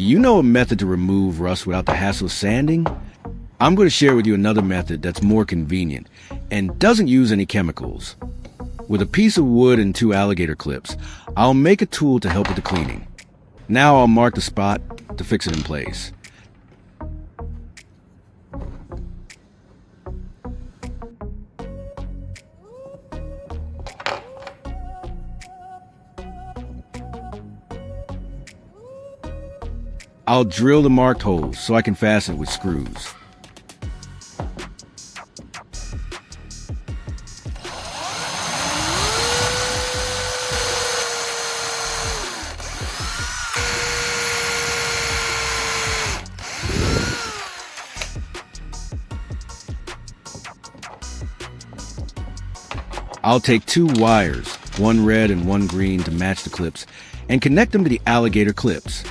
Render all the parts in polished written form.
Do you know a method to remove rust without the hassle of sanding? I'm going to share with you another method that's more convenient and doesn't use any chemicals. With a piece of wood and 2 alligator clips, I'll make a tool to help with the cleaning. Now I'll mark the spot to fix it in place. I'll drill the marked holes so I can fasten it with screws. I'll take 2 wires, one red and one green, to match the clips, and connect them to the alligator clips.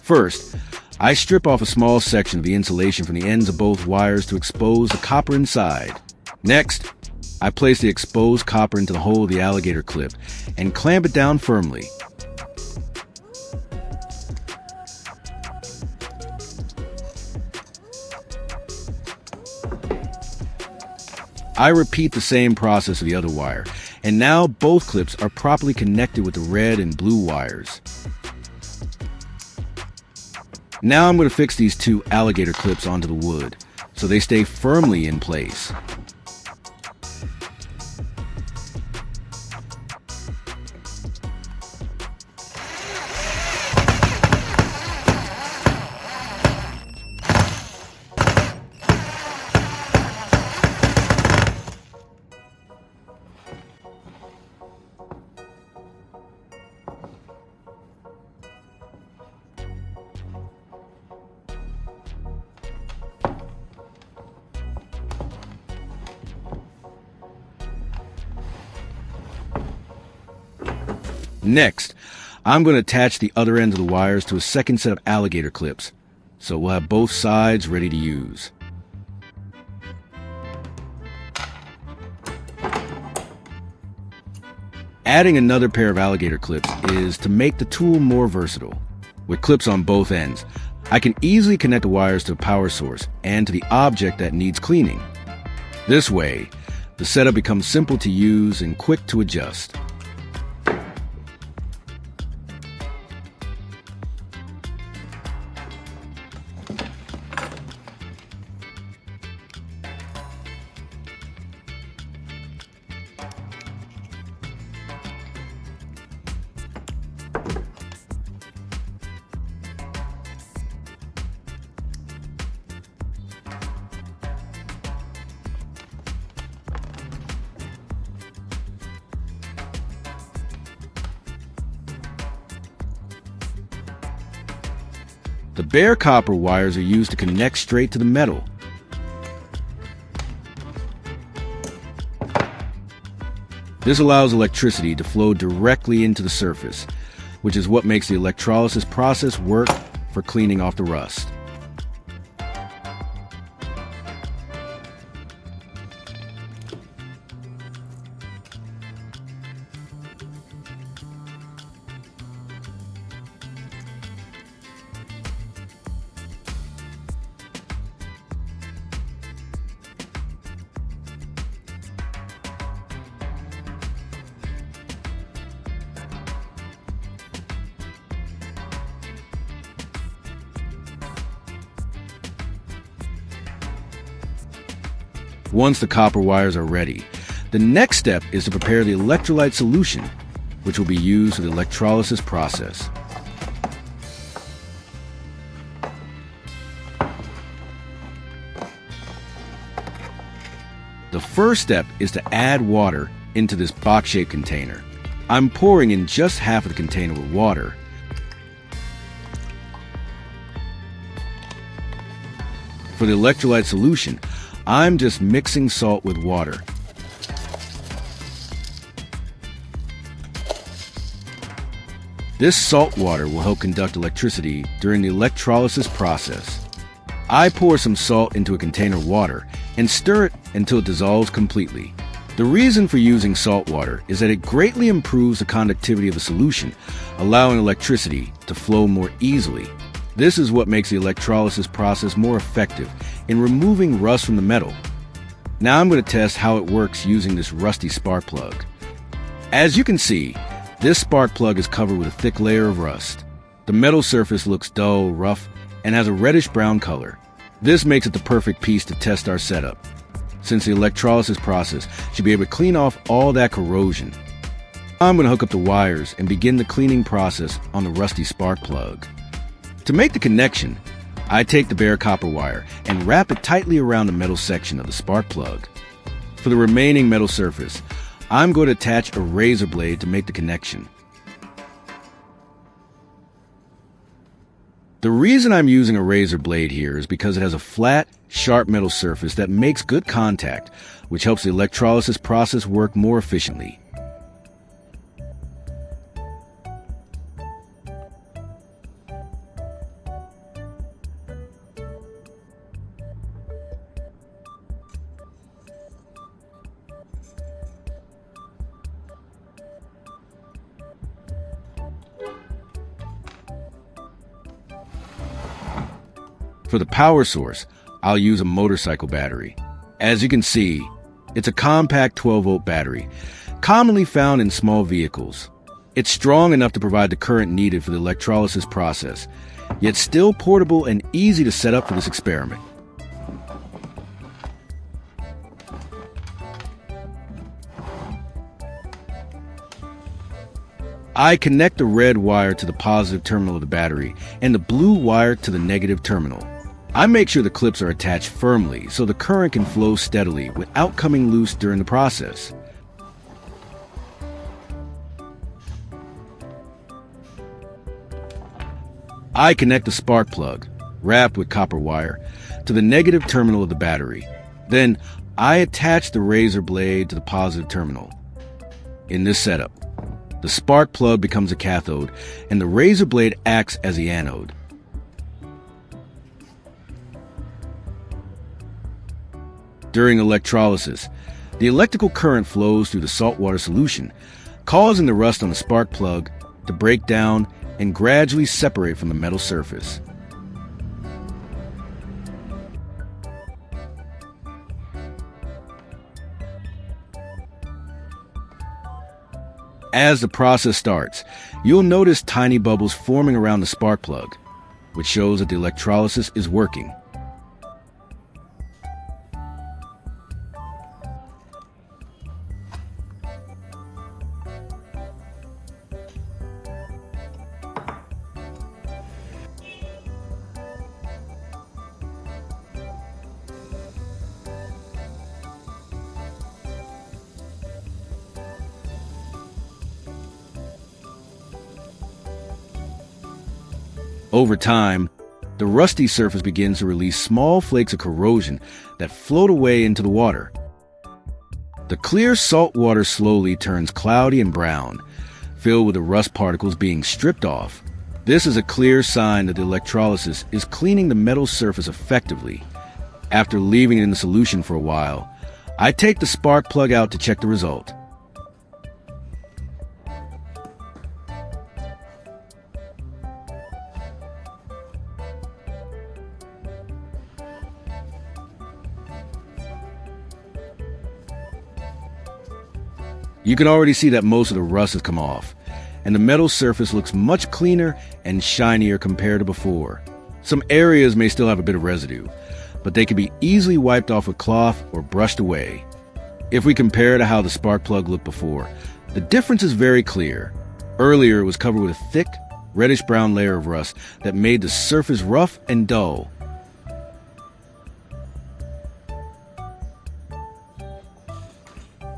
First, I strip off a small section of the insulation from the ends of both wires to expose the copper inside. Next, I place the exposed copper into the hole of the alligator clip and clamp it down firmly. I repeat the same process with the other wire, and now both clips are properly connected with the red and blue wires. Now I'm going to fix these 2 alligator clips onto the wood so they stay firmly in place. Next, I'm going to attach the other ends of the wires to a second set of alligator clips, so we'll have both sides ready to use. Adding another pair of alligator clips is to make the tool more versatile. With clips on both ends, I can easily connect the wires to a power source and to the object that needs cleaning. This way, the setup becomes simple to use and quick to adjust. The bare copper wires are used to connect straight to the metal. This allows electricity to flow directly into the surface, which is what makes the electrolysis process work for cleaning off the rust. Once the copper wires are ready, the next step is to prepare the electrolyte solution, which will be used for the electrolysis process. The first step is to add water into this box-shaped container. I'm pouring in just half of the container with water. For the electrolyte solution, I'm just mixing salt with water. This salt water will help conduct electricity during the electrolysis process. I pour some salt into a container of water and stir it until it dissolves completely. The reason for using salt water is that it greatly improves the conductivity of the solution, allowing electricity to flow more easily. This is what makes the electrolysis process more effective in removing rust from the metal. Now I'm going to test how it works using this rusty spark plug. As you can see, this spark plug is covered with a thick layer of rust. The metal surface looks dull, rough, and has a reddish-brown color. This makes it the perfect piece to test our setup, since the electrolysis process should be able to clean off all that corrosion. I'm going to hook up the wires and begin the cleaning process on the rusty spark plug. To make the connection, I take the bare copper wire and wrap it tightly around the metal section of the spark plug. For the remaining metal surface, I'm going to attach a razor blade to make the connection. The reason I'm using a razor blade here is because it has a flat, sharp metal surface that makes good contact, which helps the electrolysis process work more efficiently. For the power source, I'll use a motorcycle battery. As you can see, it's a compact 12-volt battery, commonly found in small vehicles. It's strong enough to provide the current needed for the electrolysis process, yet still portable and easy to set up for this experiment. I connect the red wire to the positive terminal of the battery and the blue wire to the negative terminal. I make sure the clips are attached firmly so the current can flow steadily without coming loose during the process. I connect the spark plug, wrapped with copper wire, to the negative terminal of the battery. Then I attach the razor blade to the positive terminal. In this setup, the spark plug becomes a cathode and the razor blade acts as the anode. During electrolysis, the electrical current flows through the saltwater solution, causing the rust on the spark plug to break down and gradually separate from the metal surface. As the process starts, you'll notice tiny bubbles forming around the spark plug, which shows that the electrolysis is working. Over time, the rusty surface begins to release small flakes of corrosion that float away into the water. The clear salt water slowly turns cloudy and brown, filled with the rust particles being stripped off. This is a clear sign that the electrolysis is cleaning the metal surface effectively. After leaving it in the solution for a while, I take the spark plug out to check the result. You can already see that most of the rust has come off, and the metal surface looks much cleaner and shinier compared to before. Some areas may still have a bit of residue, but they can be easily wiped off with cloth or brushed away. If we compare to how the spark plug looked before, the difference is very clear. Earlier, it was covered with a thick, reddish-brown layer of rust that made the surface rough and dull.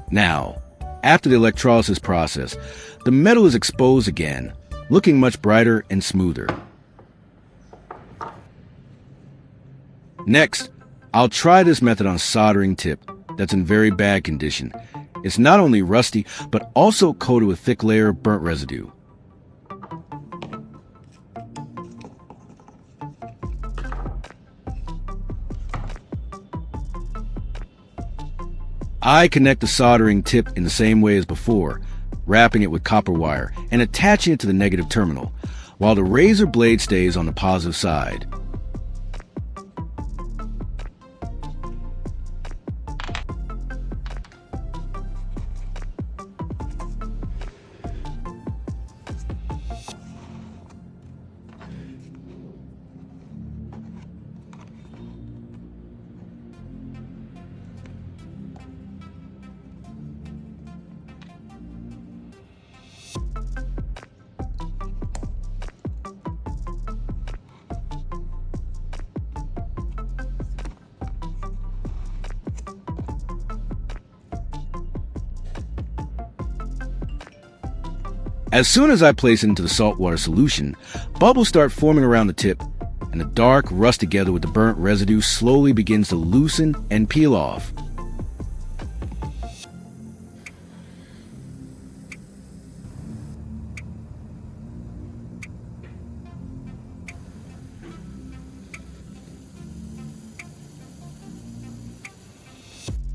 Now, after the electrolysis process, the metal is exposed again, looking much brighter and smoother. Next, I'll try this method on a soldering tip that's in very bad condition. It's not only rusty, but also coated with a thick layer of burnt residue. I connect the soldering tip in the same way as before, wrapping it with copper wire and attaching it to the negative terminal. while the razor blade stays on the positive side. As soon as I place it into the saltwater solution, bubbles start forming around the tip, and the dark rust together with the burnt residue slowly begins to loosen and peel off.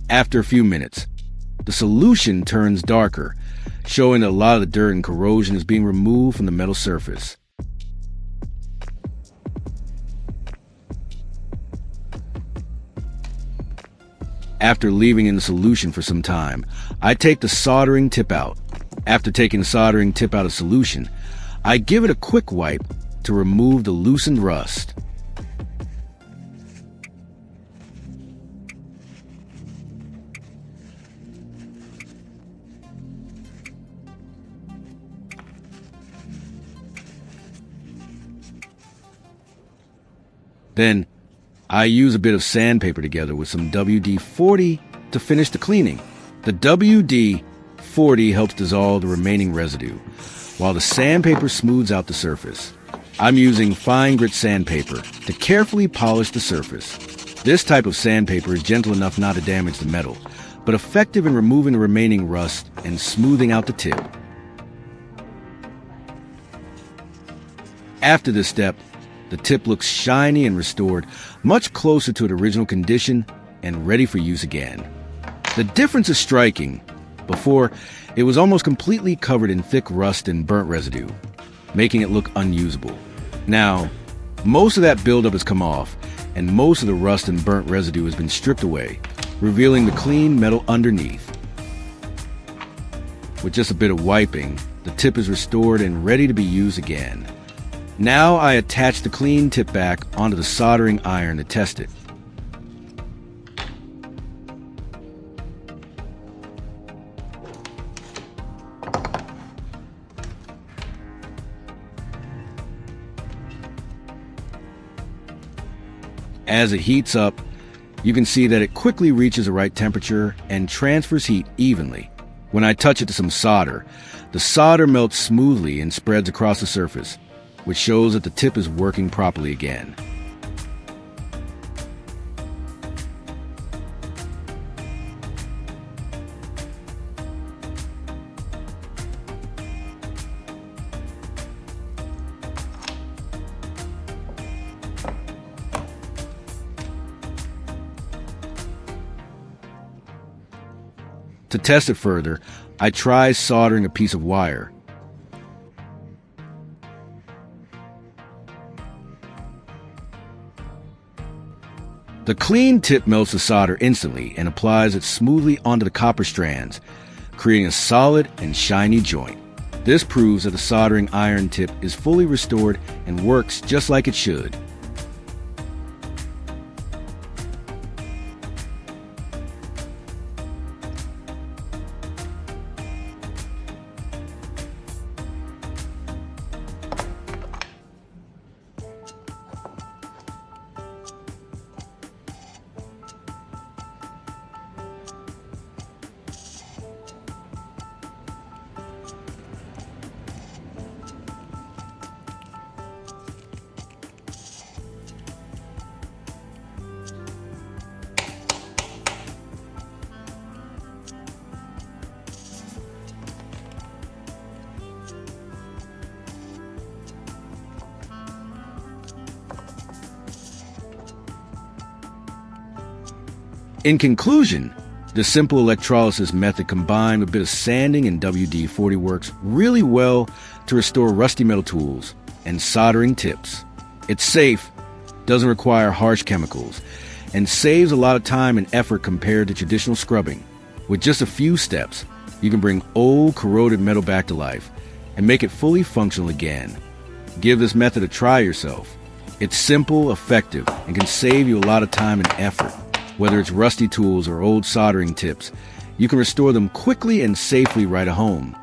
After a few minutes, the solution turns darker, showing that a lot of the dirt and corrosion is being removed from the metal surface. After leaving in the solution for some time, I take the soldering tip out. After taking the soldering tip out of solution, I give it a quick wipe to remove the loosened rust. Then, I use a bit of sandpaper together with some WD-40 to finish the cleaning. The WD-40 helps dissolve the remaining residue, while the sandpaper smooths out the surface. I'm using fine grit sandpaper to carefully polish the surface. This type of sandpaper is gentle enough not to damage the metal, but effective in removing the remaining rust and smoothing out the tip. After this step, the tip looks shiny and restored, much closer to its original condition and ready for use again. The difference is striking. Before, it was almost completely covered in thick rust and burnt residue, making it look unusable. Now, most of that buildup has come off, and most of the rust and burnt residue has been stripped away, revealing the clean metal underneath. With just a bit of wiping, the tip is restored and ready to be used again. Now I attach the clean tip back onto the soldering iron to test it. As it heats up, you can see that it quickly reaches the right temperature and transfers heat evenly. When I touch it to some solder, the solder melts smoothly and spreads across the surface, which shows that the tip is working properly again. To test it further, I try soldering a piece of wire. The clean tip melts the solder instantly and applies it smoothly onto the copper strands, creating a solid and shiny joint. This proves that the soldering iron tip is fully restored and works just like it should. In conclusion, the simple electrolysis method combined with a bit of sanding and WD-40 works really well to restore rusty metal tools and soldering tips. It's safe, doesn't require harsh chemicals, and saves a lot of time and effort compared to traditional scrubbing. With just a few steps, you can bring old, corroded metal back to life and make it fully functional again. Give this method a try yourself. It's simple, effective, and can save you a lot of time and effort. Whether it's rusty tools or old soldering tips, you can restore them quickly and safely right at home.